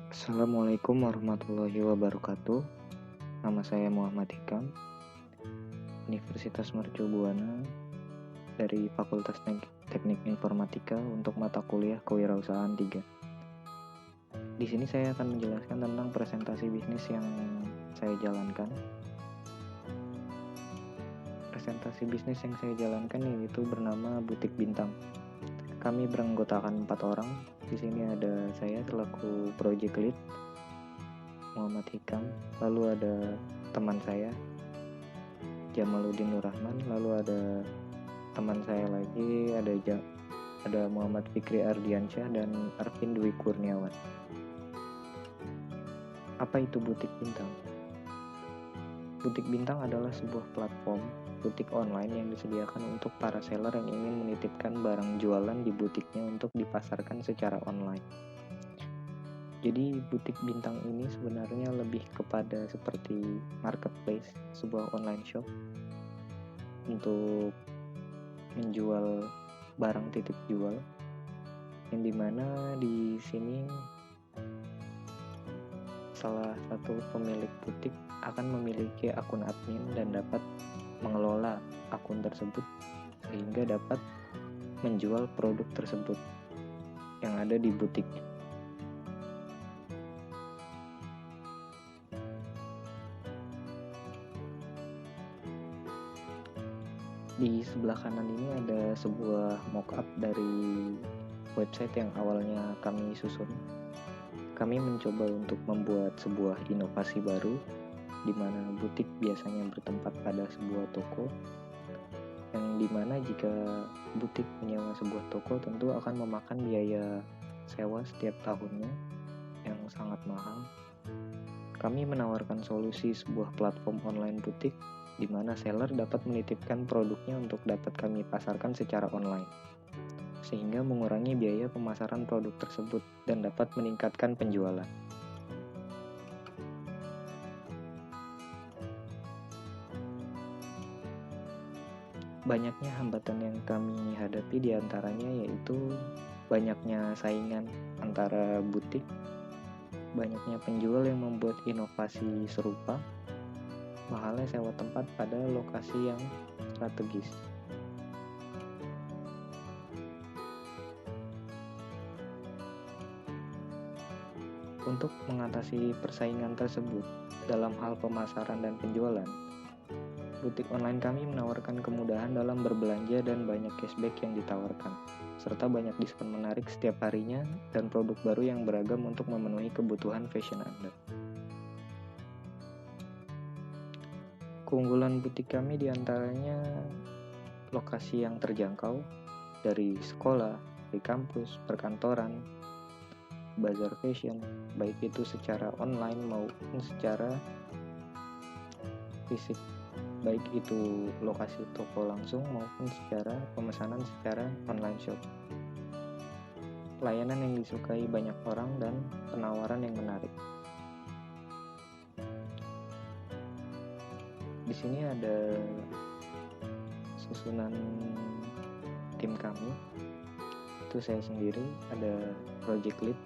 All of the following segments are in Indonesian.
Assalamualaikum warahmatullahi wabarakatuh. Nama saya Muhammad Hikam, Universitas Mercu Buana dari Fakultas Teknik Informatika untuk mata kuliah Kewirausahaan 3. Di sini saya akan menjelaskan tentang presentasi bisnis yang saya jalankan. Presentasi bisnis yang saya jalankan yaitu bernama Butik Bintang. Kami beranggotakan 4 orang. Di sini ada saya selaku project lead, Muhammad Hikam, lalu ada teman saya Jamaluddin Nur Rahman, lalu ada teman saya lagi ada Muhammad Fikri Ardiansyah dan Arvin Dwi Kurniawan. Apa itu Butik Bintang? Butik Bintang adalah sebuah platform butik online yang disediakan untuk para seller yang ingin menitipkan barang jualan di butiknya untuk dipasarkan secara online. Jadi Butik Bintang ini sebenarnya lebih kepada seperti marketplace, sebuah online shop untuk menjual barang titip jual, yang dimana di sini salah satu pemilik butik akan memiliki akun admin dan dapat mengelola akun tersebut sehingga dapat menjual produk tersebut yang ada di butiknya. Di sebelah kanan ini ada sebuah mockup dari website yang awalnya kami susun. Kami mencoba untuk membuat sebuah inovasi baru di mana butik biasanya bertempat pada sebuah toko, yang dimana jika butik menyewa sebuah toko tentu akan memakan biaya sewa setiap tahunnya yang sangat mahal. Kami menawarkan solusi sebuah platform online butik di mana seller dapat menitipkan produknya untuk dapat kami pasarkan secara online, sehingga mengurangi biaya pemasaran produk tersebut dan dapat meningkatkan penjualan. Banyaknya hambatan yang kami hadapi diantaranya yaitu banyaknya saingan antara butik, banyaknya penjual yang membuat inovasi serupa, mahalnya sewa tempat pada lokasi yang strategis. Untuk mengatasi persaingan tersebut dalam hal pemasaran dan penjualan, butik online kami menawarkan kemudahan dalam berbelanja dan banyak cashback yang ditawarkan, serta banyak diskon menarik setiap harinya dan produk baru yang beragam untuk memenuhi kebutuhan fashion Anda. Keunggulan butik kami diantaranya lokasi yang terjangkau dari sekolah, dari kampus, perkantoran, bazar fashion, baik itu secara online maupun secara fisik, baik itu lokasi toko langsung maupun secara pemesanan secara online shop. Layanan yang disukai banyak orang dan penawaran yang menarik. Di sini ada susunan tim kami. Itu saya sendiri, ada project lead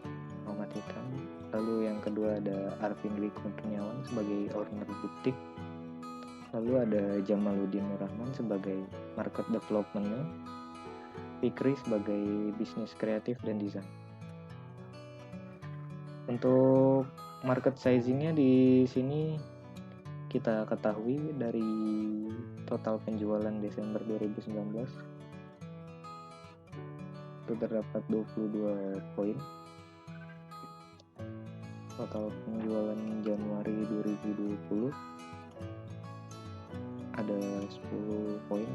Muhammad Hikam, lalu yang kedua ada Arvin Dwi Kurniawan sebagai owner butik, lalu ada Jamaluddin Nur Rahman sebagai market development-nya, Fikri sebagai bisnis kreatif dan desain. Untuk market sizing-nya di sini kita ketahui dari total penjualan Desember 2019 itu terdapat 22 poin. Total penjualan Januari 2020 ada 10 poin.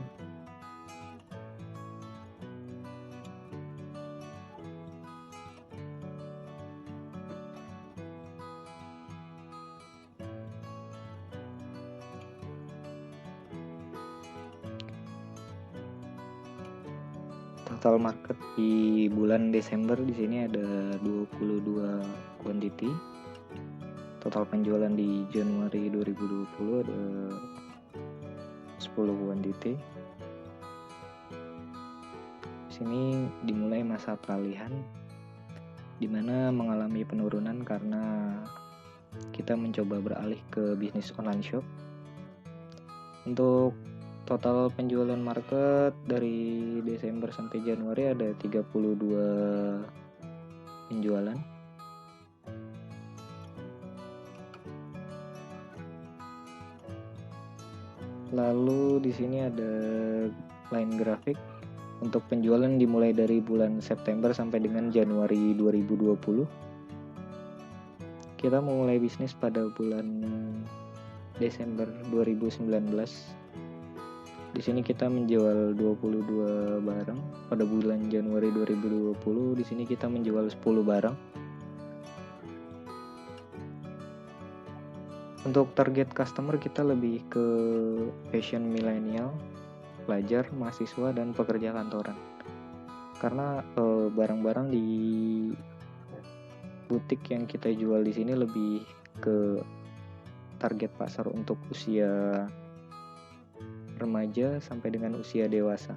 Total market di bulan Desember di sini ada 22 quantity. Total penjualan di Januari 2020 ada 10 quantity. Di sini dimulai masa peralihan di mana mengalami penurunan karena kita mencoba beralih ke bisnis online shop. Untuk total penjualan market dari Desember sampai Januari ada 32 penjualan. Lalu di sini ada line grafik untuk penjualan dimulai dari bulan September sampai dengan Januari 2020. Kita memulai bisnis pada bulan Desember 2019. Di sini kita menjual 22 barang. Pada bulan Januari 2020 di sini kita menjual 10 barang. Untuk target customer kita lebih ke fashion milenial, pelajar, mahasiswa, dan pekerja kantoran. Karena barang-barang di butik yang kita jual di sini lebih ke target pasar untuk usia remaja sampai dengan usia dewasa.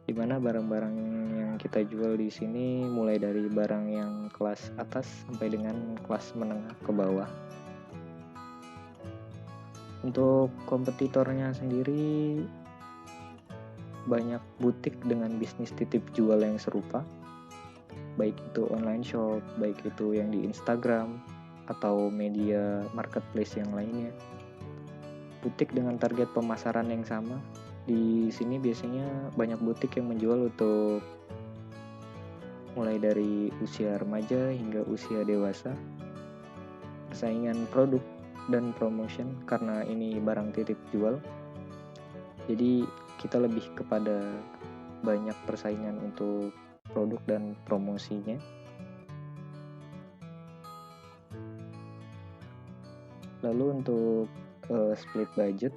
Dimana barang-barang yang kita jual di sini mulai dari barang yang kelas atas sampai dengan kelas menengah ke bawah. Untuk kompetitornya sendiri banyak butik dengan bisnis titip jual yang serupa, baik itu online shop, baik itu yang di Instagram atau media marketplace yang lainnya. Butik dengan target pemasaran yang sama. Di sini biasanya banyak butik yang menjual untuk mulai dari usia remaja hingga usia dewasa. Persaingan produk dan promotion karena ini barang titip jual. Jadi kita lebih kepada banyak persaingan untuk produk dan promosinya. Lalu untuk split budget,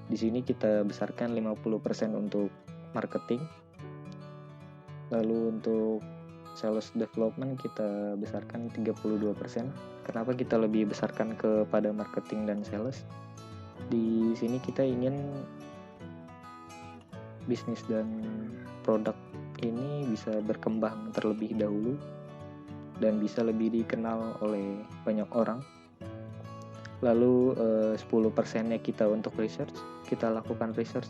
di sini kita besarkan 50% untuk marketing. Lalu untuk sales development kita besarkan 32%. Kenapa kita lebih besarkan kepada marketing dan sales? Di sini kita ingin bisnis dan produk ini bisa berkembang terlebih dahulu dan bisa lebih dikenal oleh banyak orang. Lalu 10%-nya kita untuk research, kita lakukan research,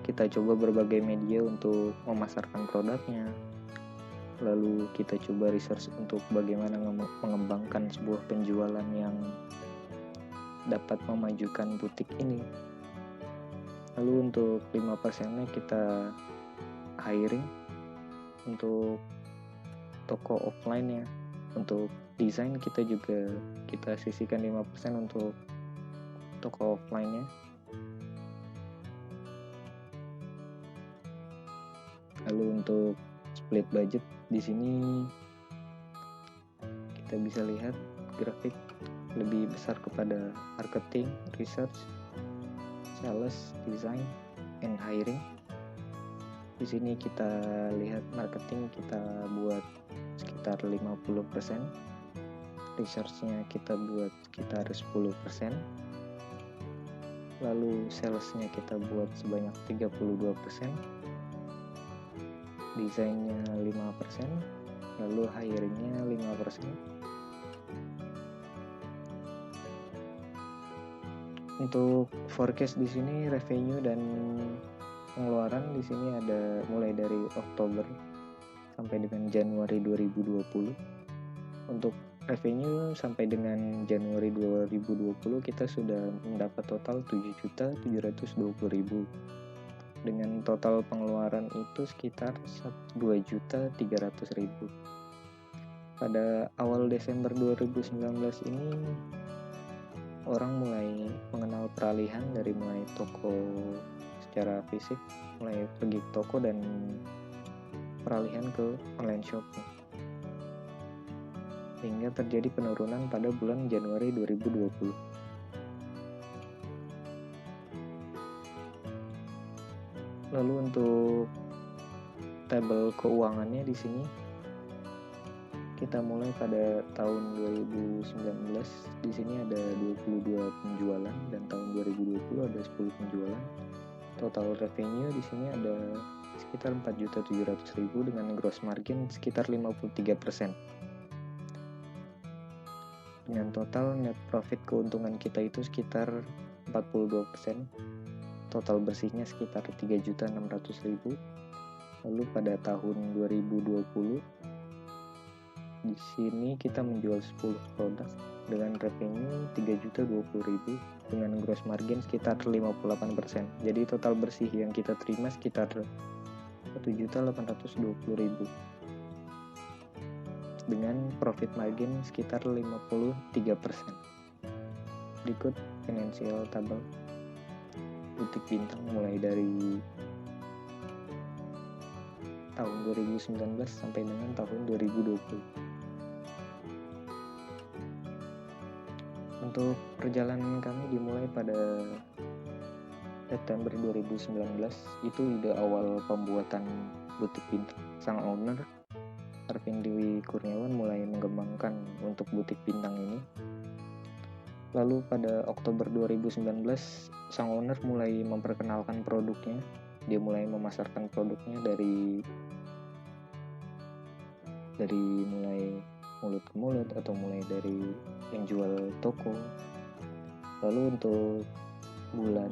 kita coba berbagai media untuk memasarkan produknya. Lalu kita coba research untuk bagaimana mengembangkan sebuah penjualan yang dapat memajukan butik ini. Lalu untuk 5%-nya kita hiring untuk toko offline-nya. Untuk desain kita sisihkan 5% untuk toko offline-nya. Lalu untuk split budget di sini kita bisa lihat grafik lebih besar kepada marketing, research, sales, design, and hiring. Di sini kita lihat marketing kita buat sekitar 50%, research-nya kita buat sekitar 10%, lalu sales-nya kita buat sebanyak 32%, desainnya 5%, lalu hiring-nya 5%. Untuk forecast di sini revenue dan pengeluaran di sini ada mulai dari Oktober sampai dengan Januari 2020. Untuk revenue sampai dengan Januari 2020 kita sudah mendapat total 7.720.000 dengan total pengeluaran itu sekitar 2.300.000. Pada awal Desember 2019 ini orang mulai mengenal peralihan dari mulai toko secara fisik, mulai pergi ke toko dan peralihan ke online shop, hingga terjadi penurunan pada bulan Januari 2020. Lalu untuk tabel keuangannya di sini kita mulai pada tahun 2019. Di sini ada 22 penjualan dan tahun 2020 ada 10 penjualan. Total revenue di sini ada sekitar 4.700.000 dengan gross margin sekitar 53%. Dengan total net profit keuntungan kita itu sekitar 42%. Total bersihnya sekitar 3.600.000. Lalu pada tahun 2020 di sini kita menjual 10 produk dengan revenue 3.020.000 dengan gross margin sekitar 58%. Jadi total bersih yang kita terima sekitar 1.820.000 dengan profit margin sekitar 53%. Berikut financial table Butik Bintang mulai dari tahun 2019 sampai dengan tahun 2020. Untuk perjalanan kami dimulai pada September 2019. Itu ide awal pembuatan Butik Bintang. Sang owner Arvin Dewi Kurniawan mulai mengembangkan untuk Butik Bintang ini. Lalu pada Oktober 2019 sang owner mulai memperkenalkan produknya. Dia mulai memasarkan produknya dari mulai mulut ke mulut atau mulai dari yang jual toko. Lalu untuk bulan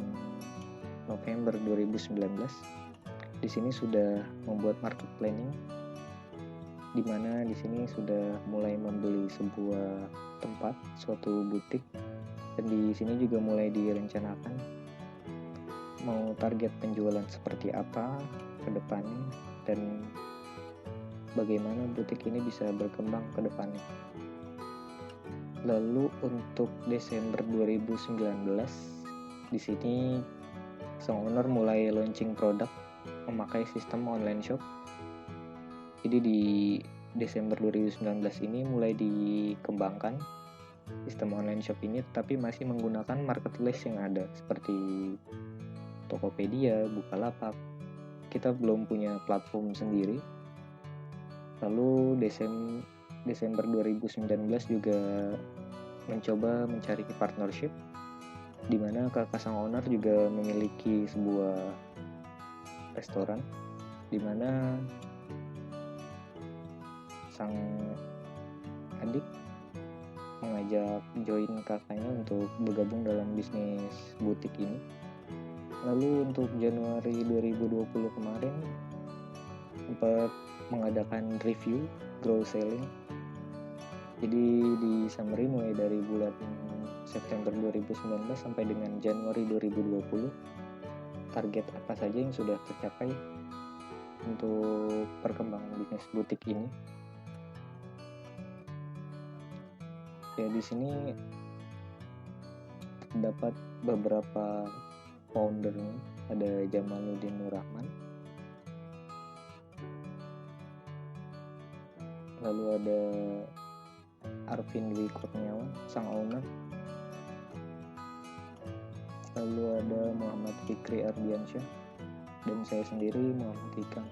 November 2019 di sini sudah membuat market planning, di mana di sini sudah mulai membeli sebuah tempat, suatu butik, dan di sini juga mulai direncanakan mau target penjualan seperti apa ke depannya dan bagaimana butik ini bisa berkembang ke depannya. Lalu untuk Desember 2019 di sini sang owner mulai launching produk memakai sistem online shop. Jadi di Desember 2019 ini mulai dikembangkan sistem online shop ini, tapi masih menggunakan marketplace yang ada seperti Tokopedia, Bukalapak. Kita belum punya platform sendiri. Lalu Desember 2019 juga mencoba mencari partnership, di mana kakak sang owner juga memiliki sebuah restoran, di mana sang adik mengajak join kakaknya untuk bergabung dalam bisnis butik ini. Lalu untuk Januari 2020 kemarin sempat mengadakan review grow selling. Jadi di summary mulai dari bulan September 2019 sampai dengan Januari 2020 target apa saja yang sudah tercapai untuk perkembangan bisnis butik ini. Ya, di sini terdapat beberapa foundernya, ada Jamaluddin Nur Rahman, lalu ada Arvin Dwi Kurniawan, sang owner, lalu ada Muhammad Fikri Ardiansyah, dan saya sendiri Muhammad Ikang.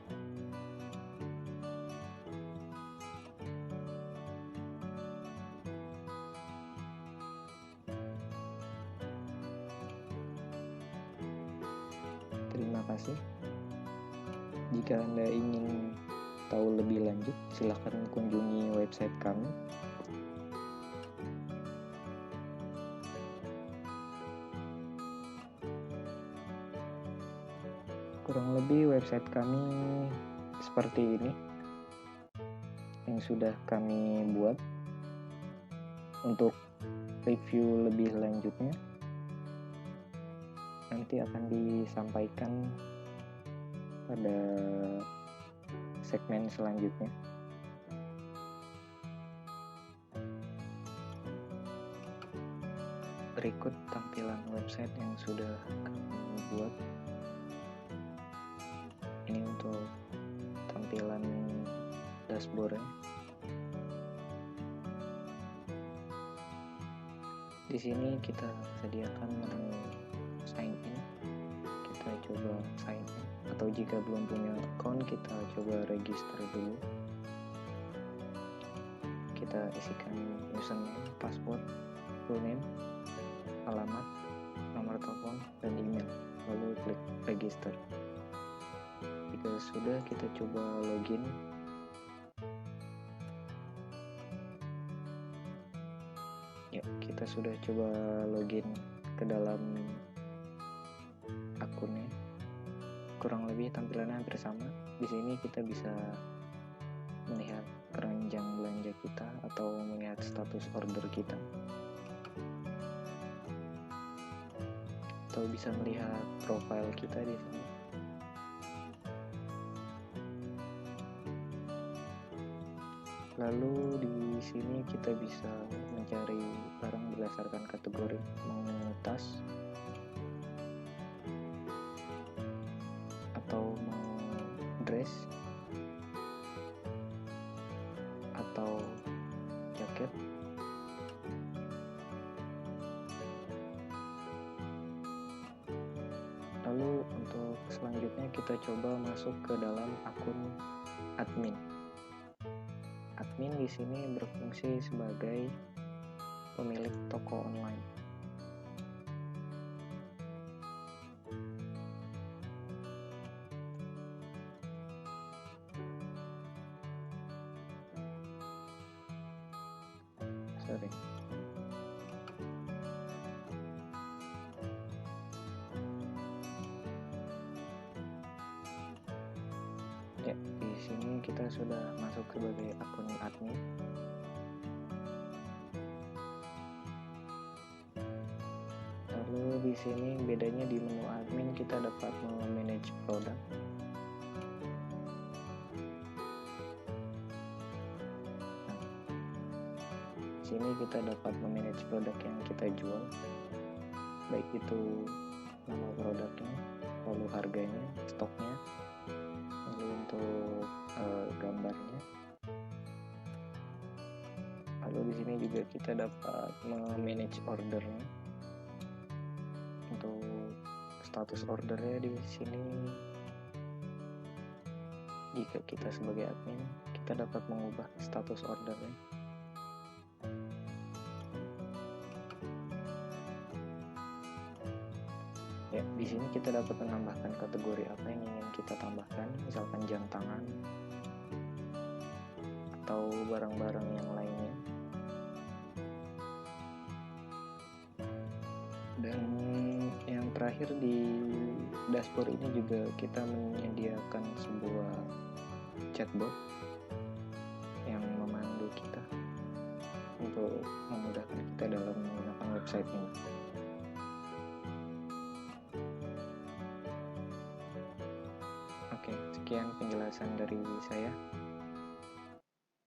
Terima kasih. Jika Anda ingin tahu lebih lanjut, silakan kunjungi website kami. Kurang lebih website kami seperti ini yang sudah kami buat. Untuk review lebih lanjutnya nanti akan disampaikan pada segmen selanjutnya. Berikut tampilan website yang sudah kami buat. Ini untuk tampilan dashboardnya. Di sini kita sediakan menu sign in. Kita coba sign in, atau jika belum punya account kita coba register dulu. Kita isikan username, password, full name, alamat, nomor telepon, dan email, lalu klik register. jika sudah, kita coba login. Yuk, kita sudah coba login ke dalam akunnya. Kurang lebih tampilannya hampir sama. Di sini kita bisa melihat keranjang belanja kita atau melihat status order kita, atau bisa melihat profile kita di sini. Lalu di sini kita bisa mencari barang berdasarkan kategori, mau tas atau mau dress atau jaket. Lalu untuk selanjutnya kita coba masuk ke dalam akun admin. Admin di sini berfungsi sebagai pemilik toko online. Sorry. Ya, di sini kita sudah masuk sebagai akun admin. Lalu di sini bedanya, di menu admin kita dapat memanage produk. Di sini kita dapat memanage produk yang kita jual, baik itu nama produknya, lalu harganya, stoknya, lalu untuk gambarnya. Lalu di sini juga kita dapat memanage ordernya. Untuk status ordernya di sini, jika kita sebagai admin, kita dapat mengubah status ordernya. Ya, di sini kita dapat menambahkan kategori apa yang ingin kita tambahkan, misalkan jam tangan atau barang-barang yang lainnya. Dan yang terakhir, di dashboard ini juga kita menyediakan sebuah chatbot yang memandu kita untuk memudahkan kita dalam menggunakan website ini. Oke, sekian penjelasan dari saya.